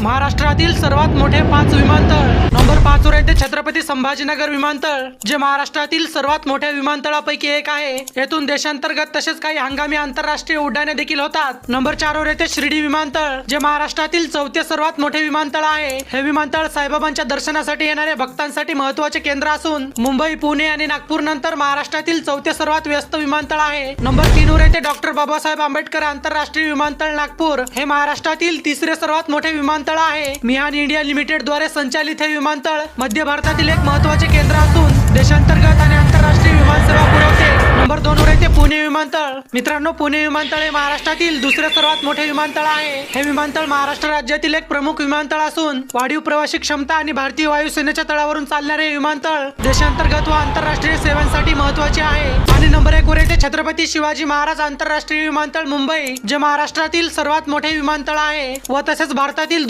महाराष्ट्रातील सर्वात मोठे 5 विमानतळ. नंबर 5 वर येते छत्रपती संभाजीनगर विमानतळ, जे महाराष्ट्रातील सर्वात मोठ्या विमानतळापैकी एक आहे. येथून देशांतर्गत तसेच काही हंगामी आंतरराष्ट्रीय उड्डाणे देखील होतात. नंबर 4 वर येते शिर्डी विमानतळ, जे महाराष्ट्रातील 4थे सर्वात मोठे विमानतळ आहे. हे विमानतळ साईबाबांच्या दर्शनासाठी येणाऱ्या भक्तांसाठी महत्त्वाचे केंद्र असून मुंबई, पुणे आणि नागपूर नंतर महाराष्ट्रातील 4थे सर्वात व्यस्त विमानतळ आहे. नंबर 3 वर येते डॉक्टर बाबासाहेब आंबेडकर आंतरराष्ट्रीय विमानतळ नागपूर. हे महाराष्ट्रातील 3रे सर्वात मोठे विमानतळ आहे. मिहान इंडिया लिमिटेड द्वारे संचालित हे विमानतळ मध्य भारतातील एक महत्त्वाचे केंद्र असून देशांतर्गत आणि आंतरराष्ट्रीय विमान सेवा पुरवते. नंबर 2 वर येते पुणे विमानतळ. मित्रांनो, पुणे विमानतळ हे महाराष्ट्रातील 2रे सर्वात मोठे विमानतळ आहे. हे विमानतळ महाराष्ट्र राज्यातील एक प्रमुख विमानतळ असून वाढीव प्रवासी क्षमता आणि भारतीय वायुसेनेच्या तळावरून चालणारे हे विमानतळ देशांतर्गत व आंतरराष्ट्रीय सेवांसाठी महत्त्वाचे आहे. आणि नंबर 1 वर येते छत्रपती शिवाजी महाराज आंतरराष्ट्रीय विमानतळ मुंबई, जे महाराष्ट्रातील सर्वात मोठे विमानतळ आहे व तसेच भारतातील